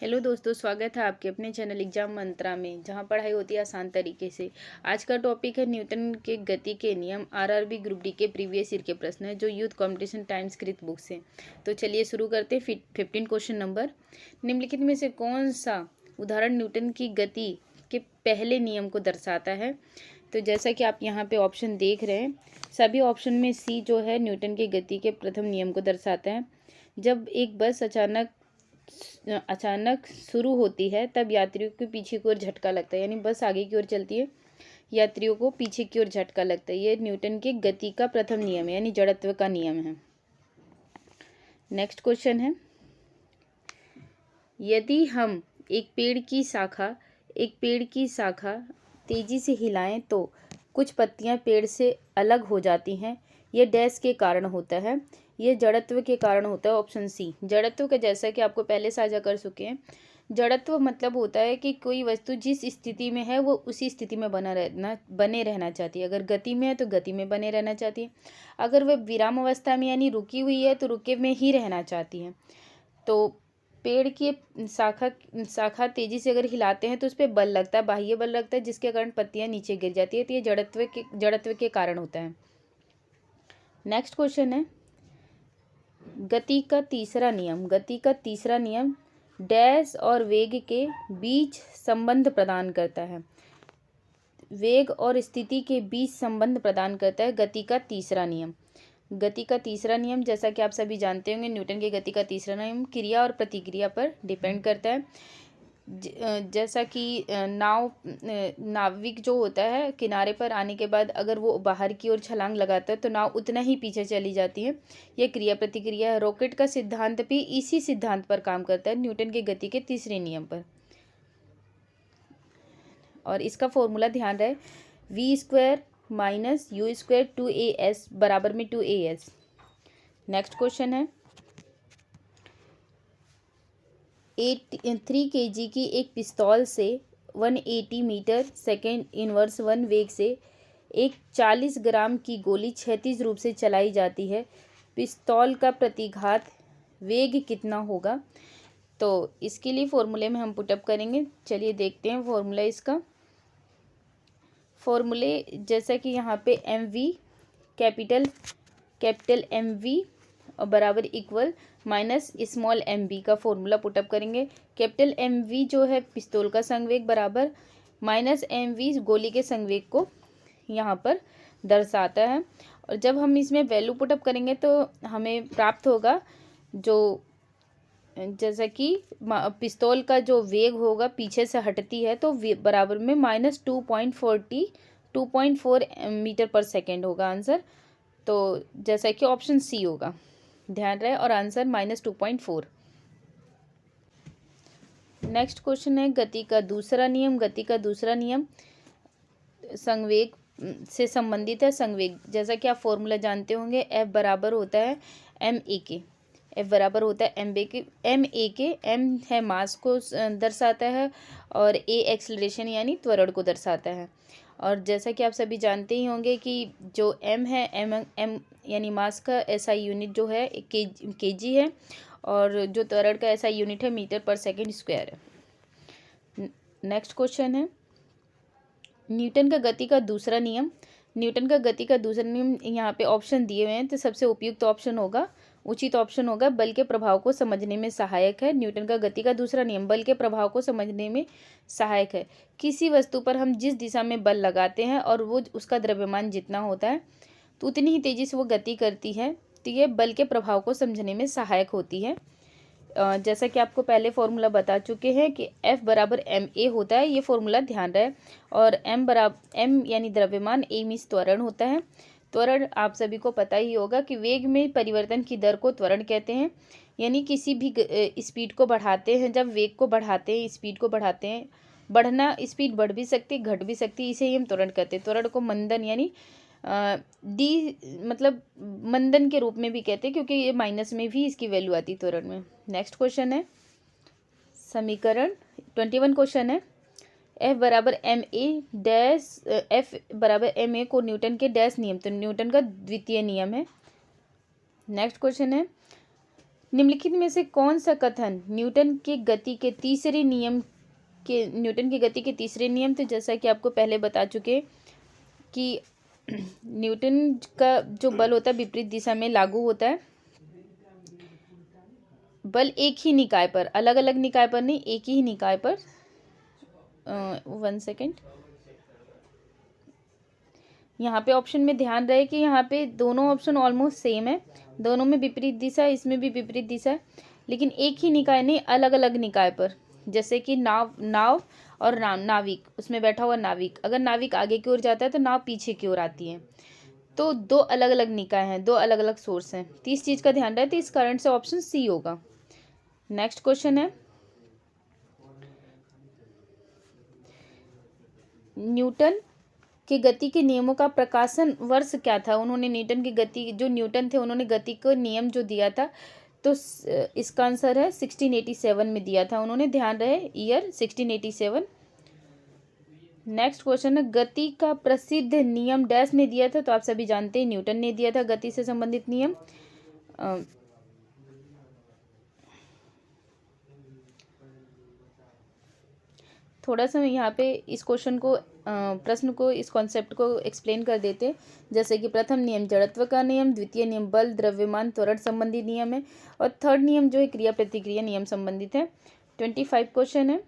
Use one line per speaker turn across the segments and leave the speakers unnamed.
Hello दोस्तों, स्वागत है आपके अपने चैनल एग्जाम मंत्रा में, जहां पढ़ाई होती है आसान तरीके से। आज का टॉपिक है न्यूटन के गति के नियम। आरआरबी ग्रुप डी के प्रीवियस ईयर के प्रश्न है जो यूथ कंपटीशन टाइम्स कृत बुक से। तो चलिए शुरू करते हैं। 15 क्वेश्चन नंबर। निम्नलिखित में से कौन सा उदाहरण न्यूटन की गति के पहले नियम को दर्शाता है? तो जैसा कि आप यहाँ पे ऑप्शन देख रहे हैं, सभी ऑप्शन में सी जो है न्यूटन की गति के प्रथम नियम को दर्शाता है। जब एक बस अचानक शुरू होती है तब यात्रियों को पीछे की ओर झटका लगता है, यानी बस आगे की ओर चलती है, यात्रियों को पीछे की ओर झटका लगता है। ये न्यूटन के गति का प्रथम नियम है, यानी जड़त्व का नियम है। नेक्स्ट क्वेश्चन है, यदि हम एक पेड़ की शाखा तेजी से हिलाएं तो कुछ पत्तियां पेड़ से अलग हो जाती हैं। यह डैश के कारण होता है, ये जड़त्व के कारण होता है। Option C. जड़त्व का जैसा कि आपको पहले साझा कर चुके हैं, जड़त्व मतलब होता है कि कोई वस्तु जिस स्थिति में है वो उसी स्थिति में बने रहना चाहती है। अगर गति में है तो गति में बने रहना चाहती है, अगर वह विराम अवस्था में यानी रुकी हुई है तो रुके में ही रहना चाहती है। तो पेड़ की शाखा तेजी से अगर हिलाते हैं तो उस पर बल लगता है, बाह्य बल लगता है, जिसके कारण पत्तियां नीचे गिर जाती है। तो ये जड़त्व के कारण होता है। नेक्स्ट क्वेश्चन है, गति का तीसरा नियम डैश और वेग के बीच संबंध प्रदान करता है। वेग और स्थिति के बीच संबंध प्रदान करता है गति का तीसरा नियम। जैसा कि आप सभी जानते होंगे, न्यूटन के गति का तीसरा नियम क्रिया और प्रतिक्रिया पर डिपेंड करता है। जैसा कि नाविक जो होता है, किनारे पर आने के बाद अगर वो बाहर की ओर छलांग लगाता है तो नाव उतना ही पीछे चली जाती है। यह क्रिया प्रतिक्रिया है। रॉकेट का सिद्धांत भी इसी सिद्धांत पर काम करता है, न्यूटन के गति के तीसरे नियम पर। और इसका फॉर्मूला ध्यान रहे, v² - u² 2as बराबर में 2as। नेक्स्ट क्वेश्चन है, 3 kg की एक पिस्तौल से 180 मीटर सेकेंड इनवर्स 1 वेग से एक 40 ग्राम की गोली क्षैतिज रूप से चलाई जाती है। पिस्तौल का प्रतिघात वेग कितना होगा? तो इसके लिए फॉर्मूले में हम पुटअप करेंगे। चलिए देखते हैं फॉर्मूला इसका। फॉर्मूले जैसा कि यहाँ पे mv कैपिटल mv और बराबर इक्वल माइनस स्मॉल mv का फॉर्मूला पुटअप करेंगे। कैपिटल mv जो है पिस्तौल का संवेग बराबर माइनस mv गोली के संवेग को यहाँ पर दर्शाता है। और जब हम इसमें वैल्यू पुटअप करेंगे तो हमें प्राप्त होगा, जो जैसा कि पिस्तौल का जो वेग होगा पीछे से हटती है तो बराबर में -2.4 मीटर पर सेकेंड होगा आंसर। तो जैसा कि ऑप्शन सी होगा, ध्यान रहे, और आंसर -2.4। नेक्स्ट क्वेश्चन है, गति का दूसरा नियम संवेग से संबंधित है। संवेग जैसा कि आप फॉर्मूला जानते होंगे, F बराबर होता है ma के। m है मास को दर्शाता है और a एक्सेलरेशन यानी त्वरण को दर्शाता है। और जैसा कि आप सभी जानते ही होंगे कि जो m है, m यानी मास का एसआई यूनिट जो है kg है, और जो त्वरण का एसआई यूनिट है मीटर पर सेकेंड स्क्वायर है। नेक्स्ट क्वेश्चन है, न्यूटन का गति का दूसरा नियम यहाँ पे ऑप्शन दिए हुए हैं, तो सबसे उचित ऑप्शन होगा बल के प्रभाव को समझने में सहायक है। न्यूटन का गति का दूसरा नियम बल के प्रभाव को समझने में सहायक है। किसी वस्तु पर हम जिस दिशा में बल लगाते हैं और वो उसका द्रव्यमान जितना होता है तो उतनी ही तेजी से वो गति करती है, तो ये बल के प्रभाव को समझने में सहायक होती है। जैसा कि आपको पहले फॉर्मूला बता चुके हैं कि F बराबर ma होता है, ये फॉर्मूला ध्यान रहे। और m यानी द्रव्यमान, a मीन्स त्वरण होता है। त्वरण आप सभी को पता ही होगा कि वेग में परिवर्तन की दर को त्वरण कहते हैं। यानी किसी भी स्पीड को बढ़ाते हैं, जब वेग को बढ़ाते हैं, स्पीड को बढ़ाते हैं, बढ़ना स्पीड बढ़ भी सकती है, घट भी सकती है, इसे ही हम त्वरण कहते हैं। त्वरण को मंदन यानी मतलब मंदन के रूप में भी कहते हैं, क्योंकि ये माइनस में भी इसकी वैल्यू आती है त्वरण में। नेक्स्ट क्वेश्चन है, समीकरण 21 क्वेश्चन है, F बराबर ma को न्यूटन के डैश नियम, तो न्यूटन का द्वितीय नियम है। नेक्स्ट क्वेश्चन है, निम्नलिखित में से कौन सा कथन न्यूटन के गति के तीसरे नियम तो जैसा कि आपको पहले बता चुके कि न्यूटन का जो बल होता है विपरीत दिशा में लागू होता है। बल एक ही निकाय पर, अलग अलग निकाय पर नहीं, एक ही निकाय पर। 1 सेकेंड, यहाँ पे ऑप्शन में ध्यान रहे कि यहाँ पे दोनों ऑप्शन ऑलमोस्ट सेम है, दोनों में विपरीत दिशा है, इसमें भी विपरीत दिशा है, लेकिन एक ही निकाय नहीं, अलग अलग निकाय पर। जैसे कि नाव और नाविक, उसमें बैठा हुआ नाविक, अगर नाविक आगे की ओर जाता है तो नाव पीछे की ओर आती है। तो दो अलग अलग निकाय हैं, दो अलग अलग सोर्स हैं, तो इस चीज़ का ध्यान रहे, तो इस कारण से ऑप्शन सी होगा। नेक्स्ट क्वेश्चन है, न्यूटन के गति के नियमों का प्रकाशन वर्ष क्या था। उन्होंने न्यूटन की गति, जो न्यूटन थे उन्होंने गति को नियम जो दिया था, तो इसका आंसर है 1687 में दिया था उन्होंने, ध्यान रहे ईयर 1687। नेक्स्ट क्वेश्चन है, गति का प्रसिद्ध नियम डैश ने दिया था, तो आप सभी जानते हैं न्यूटन ने दिया था गति से संबंधित नियम। थोड़ा सा यहाँ पे इस क्वेश्चन को, प्रश्न को, इस कॉन्सेप्ट को एक्सप्लेन कर देते हैं। जैसे कि प्रथम नियम जड़त्व का नियम, द्वितीय नियम बल द्रव्यमान त्वरण संबंधी नियम है, और थर्ड नियम जो है क्रिया प्रतिक्रिया नियम संबंधित है। 25 क्वेश्चन है,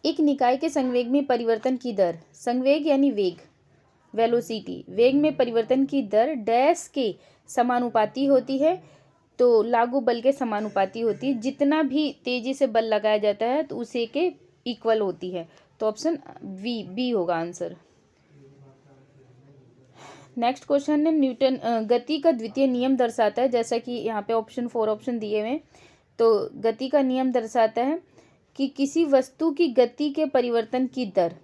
एक निकाय के संवेग में परिवर्तन की दर, संवेग यानी वेग, वेलोसिटी, वेग में परिवर्तन की दर डैश के समानुपाती होती है, तो लागू बल के समानुपाती होती है। जितना भी तेजी से बल लगाया जाता है तो उसे के इक्वल होती है, तो ऑप्शन बी होगा आंसर। नेक्स्ट क्वेश्चन है, न्यूटन गति का द्वितीय नियम दर्शाता है, जैसा कि यहाँ पे 4 ऑप्शन दिए हुए हैं, तो गति का नियम दर्शाता है कि किसी वस्तु की गति के परिवर्तन की दर,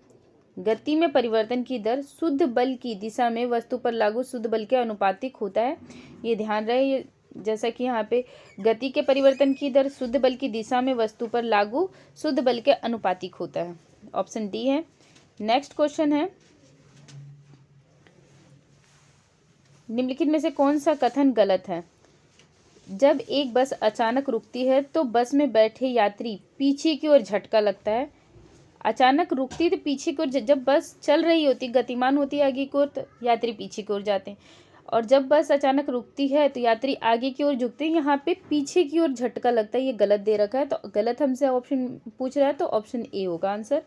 गति में परिवर्तन की दर शुद्ध बल की दिशा में वस्तु पर लागू शुद्ध बल के अनुपातिक होता है। ये ध्यान रहे, ये जैसा कि यहाँ पे गति के परिवर्तन की दर शुद्ध बल की दिशा में वस्तु पर लागू शुद्ध बल के अनुपातिक होता है, ऑप्शन डी है। नेक्स्ट क्वेश्चन है, निम्नलिखित में से कौन सा कथन गलत है। जब एक बस अचानक रुकती है तो बस में बैठे यात्री पीछे की ओर झटका लगता है। अचानक रुकती तो पीछे की ओर, जब बस चल रही होती, गतिमान होती है आगे की ओर, तो यात्री पीछे की ओर जाते हैं, और जब बस अचानक रुकती है तो यात्री आगे की ओर झुकते हैं। यहाँ पे पीछे की ओर झटका लगता है, ये गलत दे रखा है, तो गलत हमसे ऑप्शन पूछ रहा है, तो ऑप्शन ए होगा आंसर।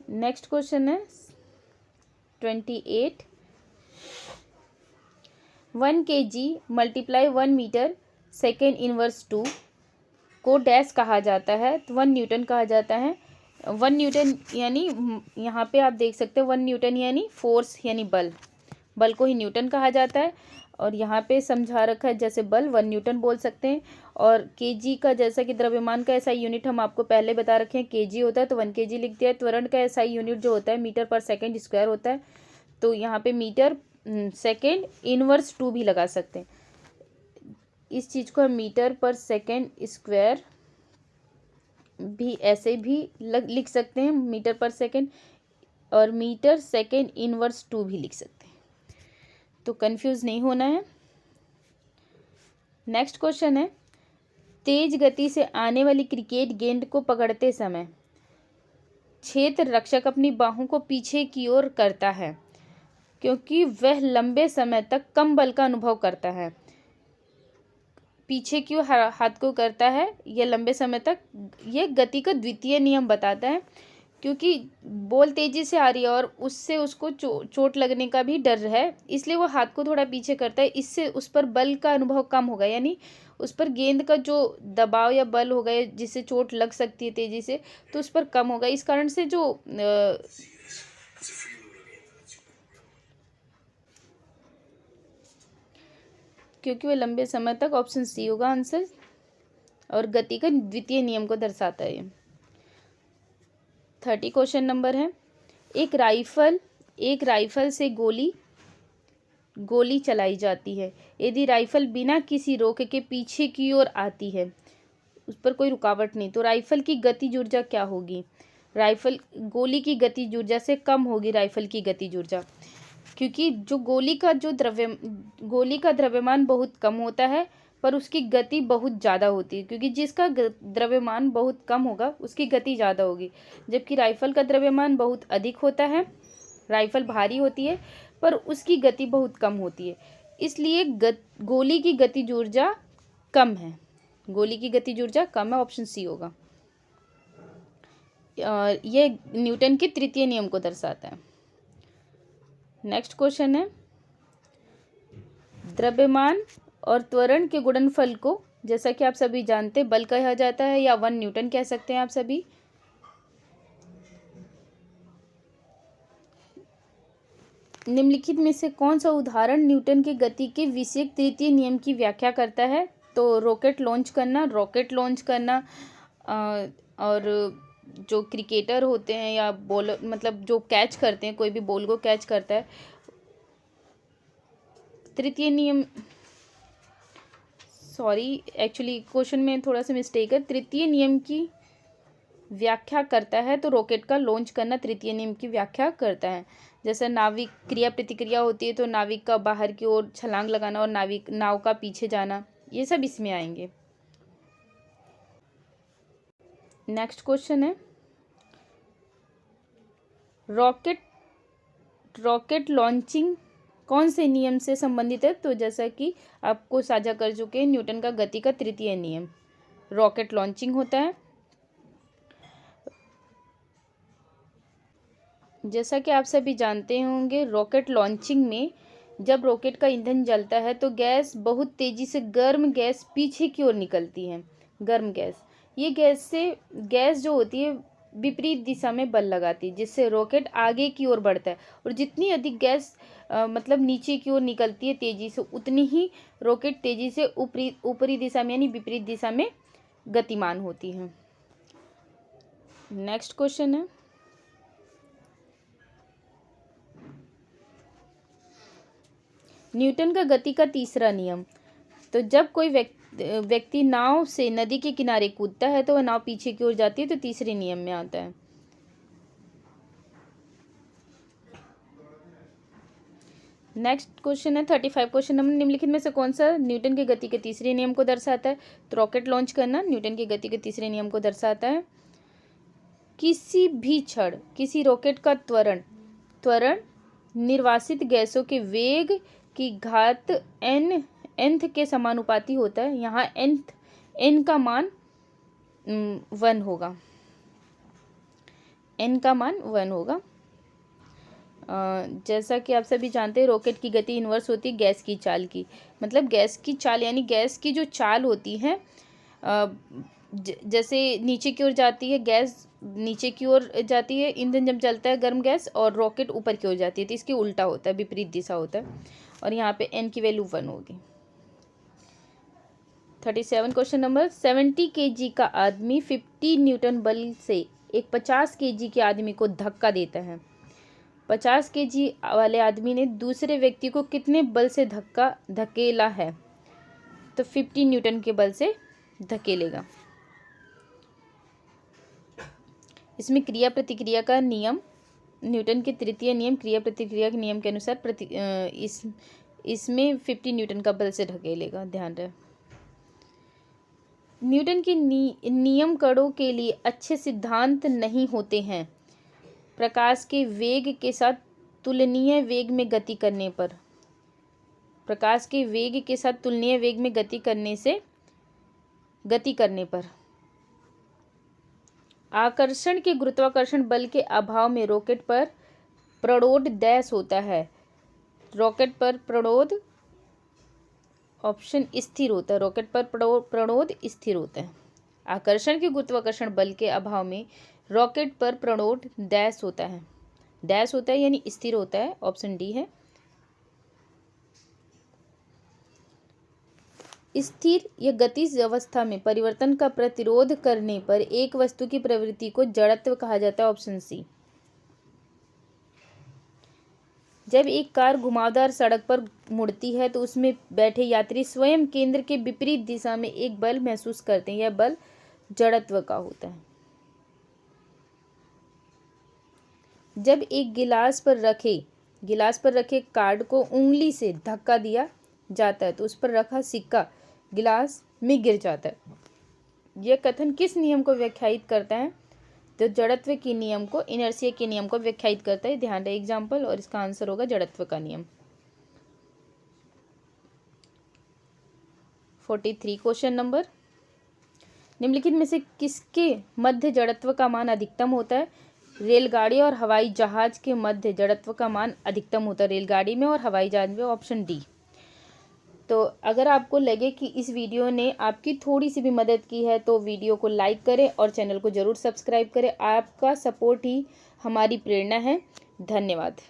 नेक्स्ट क्वेश्चन है 28, 1 kg multiply 1 metre second inverse 2 को डैश कहा जाता है, तो 1 न्यूटन कहा जाता है। 1 न्यूटन यानी, यहाँ पे आप देख सकते हैं 1 न्यूटन यानी फोर्स, यानी बल, बल को ही न्यूटन कहा जाता है। और यहाँ पे समझा रखा है जैसे बल 1 न्यूटन बोल सकते हैं, और केजी का, जैसा कि द्रव्यमान का एसआई यूनिट हम आपको पहले बता रखे हैं केजी होता है, तो 1 kg लिख दिया है। त्वरण का एसआई यूनिट जो होता है मीटर पर सेकेंड स्क्वायर होता है, तो यहाँ पे मीटर सेकेंड इनवर्स 2 भी लगा सकते हैं। इस चीज़ को हम मीटर पर सेकेंड स्क्वायर भी ऐसे भी लिख सकते हैं, मीटर पर सेकेंड, और मीटर सेकेंड इनवर्स 2 भी लिख सकते हैं, तो कंफ्यूज नहीं होना है। नेक्स्ट क्वेश्चन है, तेज गति से आने वाली क्रिकेट गेंद को पकड़ते समय क्षेत्र रक्षक अपनी बाहों को पीछे की ओर करता है, क्योंकि वह लंबे समय तक कम बल का अनुभव करता है। पीछे क्यों हाथ को करता है, यह लंबे समय तक, यह गति का द्वितीय नियम बताता है, क्योंकि बॉल तेजी से आ रही है और उससे उसको चोट लगने का भी डर है, इसलिए वो हाथ को थोड़ा पीछे करता है। इससे उस पर बल का अनुभव कम होगा, यानी उस पर गेंद का जो दबाव या बल होगा जिससे चोट लग सकती है तेजी से, तो उस पर कम होगा। इस कारण से जो क्योंकि वह लंबे समय तक, ऑप्शन सी होगा आंसर, और गति का द्वितीय नियम को दर्शाता है। 30 क्वेश्चन नंबर है, एक राइफल से गोली चलाई जाती है। यदि राइफल बिना किसी रोक के पीछे की ओर आती है, उस पर कोई रुकावट नहीं, तो राइफल की गतिज ऊर्जा क्या होगी। गोली की गतिज ऊर्जा से कम होगी राइफल की गतिज ऊर्जा। क्योंकि जो गोली का द्रव्यमान बहुत कम होता है पर उसकी गति बहुत ज़्यादा होती है, क्योंकि जिसका द्रव्यमान बहुत कम होगा उसकी गति ज़्यादा होगी, जबकि राइफल का द्रव्यमान बहुत अधिक होता है। राइफल भारी होती है पर उसकी गति बहुत कम होती है, इसलिए गोली की गतिज ऊर्जा कम है। गोली की गतिज ऊर्जा कम है, ऑप्शन सी होगा। यह न्यूटन के तृतीय नियम को दर्शाता है। नेक्स्ट क्वेश्चन है, द्रव्यमान और त्वरण के गुणनफल को, जैसा कि आप सभी जानते हैं, बल कहा जाता है या 1 न्यूटन कह सकते हैं आप सभी। निम्नलिखित में से कौन सा उदाहरण न्यूटन के गति के विषयक तृतीय नियम की व्याख्या करता है? तो रॉकेट लॉन्च करना और जो क्रिकेटर होते हैं या बॉलर, मतलब जो कैच करते हैं, कोई भी बॉल को कैच करता है, तृतीय नियम, सॉरी एक्चुअली क्वेश्चन में थोड़ा सा मिस्टेक है, तृतीय नियम की व्याख्या करता है तो रॉकेट का लॉन्च करना तृतीय नियम की व्याख्या करता है। जैसे नाविक क्रिया प्रतिक्रिया होती है तो नाविक का बाहर की ओर छलांग लगाना और नाव का पीछे जाना, ये सब इसमें आएंगे। नेक्स्ट क्वेश्चन है, रॉकेट लॉन्चिंग कौन से नियम से संबंधित है? तो जैसा कि आपको साझा कर चुके हैं, न्यूटन का गति का तृतीय नियम रॉकेट लॉन्चिंग होता है। जैसा कि आप सभी जानते होंगे, रॉकेट लॉन्चिंग में जब रॉकेट का ईंधन जलता है तो गैस बहुत तेजी से गर्म गैस पीछे की ओर निकलती है। गर्म गैस, ये गैस जो होती है विपरीत दिशा में बल लगाती है, जिससे रॉकेट आगे की ओर बढ़ता है। और जितनी अधिक गैस मतलब नीचे की ओर निकलती है तेजी से, उतनी ही रॉकेट तेजी से ऊपरी दिशा में यानी विपरीत दिशा में गतिमान होती है। नेक्स्ट क्वेश्चन है, न्यूटन का गति का तीसरा नियम। तो जब कोई व्यक्ति नाव से नदी के किनारे कूदता है तो वह नाव पीछे की ओर जाती है, तो तीसरे नियम में आता है। नेक्स्ट क्वेश्चन है 35 क्वेश्चन नंबर, निम्नलिखित में से कौन सा न्यूटन के गति के तीसरे नियम को दर्शाता है? तो रॉकेट लॉन्च करना न्यूटन की गति के तीसरे नियम को दर्शाता है। किसी भी क्षण किसी रॉकेट का त्वरण निर्वासित गैसों के वेग की घात nth के समानुपाती होता है। यहाँ n का मान 1 होगा। n का मान 1 होगा। जैसा कि आप सभी जानते हैं, रॉकेट की गति इन्वर्स होती है गैस की चाल की। मतलब गैस की चाल यानी गैस की जो चाल होती है, जैसे नीचे की ओर जाती है गैस, नीचे की ओर जाती है ईंधन जब जलता है गर्म गैस, और रॉकेट ऊपर की ओर जाती है, तो इसकी उल्टा होता है, विपरीत दिशा होता है। और यहाँ पे n की वैल्यू 1 होगी। 37 क्वेश्चन नंबर, 70 kg का आदमी 50 न्यूटन बल से एक 50 kg के आदमी को धक्का देता है। 50 kg वाले आदमी ने दूसरे व्यक्ति को कितने बल से धकेला है? तो 50 न्यूटन के बल से धकेलेगा। इसमें क्रिया प्रतिक्रिया का नियम, न्यूटन के तृतीय नियम क्रिया प्रतिक्रिया के नियम के अनुसार इसमें 50 न्यूटन का बल से धकेलेगा, ध्यान रहे। न्यूटन के नियम कणों के लिए अच्छे सिद्धांत नहीं होते हैं। प्रकाश के वेग के साथ तुलनीय वेग में गति करने पर, प्रकाश के वेग के साथ तुलनीय वेग में गति करने पर आकर्षण के गुरुत्वाकर्षण बल के अभाव में रॉकेट पर प्रणोद डैश होता है। रॉकेट पर प्रणोद ऑप्शन स्थिर होता है। रॉकेट पर प्रणोद स्थिर होता है। आकर्षण के गुरुत्वाकर्षण बल के अभाव में रॉकेट पर प्रणोद डैश होता है। डैश होता है यानी स्थिर होता है, ऑप्शन डी है। स्थिर या गतिज अवस्था में परिवर्तन का प्रतिरोध करने पर एक वस्तु की प्रवृत्ति को जड़त्व कहा जाता है, ऑप्शन सी। जब एक कार घुमावदार सड़क पर मुड़ती है तो उसमें बैठे यात्री स्वयं केंद्र के विपरीत दिशा में एक बल महसूस करते हैं। यह बल जड़त्व का होता है। जब एक गिलास पर रखे गिलास पर रखे कार्ड को उंगली से धक्का दिया जाता है तो उस पर रखा सिक्का गिलास में गिर जाता है। यह कथन किस नियम को व्याख्यायित करता है? तो जड़त्व के नियम को, इनर्शिया के नियम को व्याख्यायित करता है। ध्यान रहे एग्जाम्पल, और इसका आंसर होगा जड़त्व का नियम। 43 क्वेश्चन नंबर, निम्नलिखित में से किसके मध्य जड़त्व का मान अधिकतम होता है? रेलगाड़ी और हवाई जहाज के मध्य जड़त्व का मान अधिकतम होता है, रेलगाड़ी में और हवाई जहाज में, ऑप्शन डी। तो अगर आपको लगे कि इस वीडियो ने आपकी थोड़ी सी भी मदद की है तो वीडियो को लाइक करें और चैनल को ज़रूर सब्सक्राइब करें। आपका सपोर्ट ही हमारी प्रेरणा है। धन्यवाद।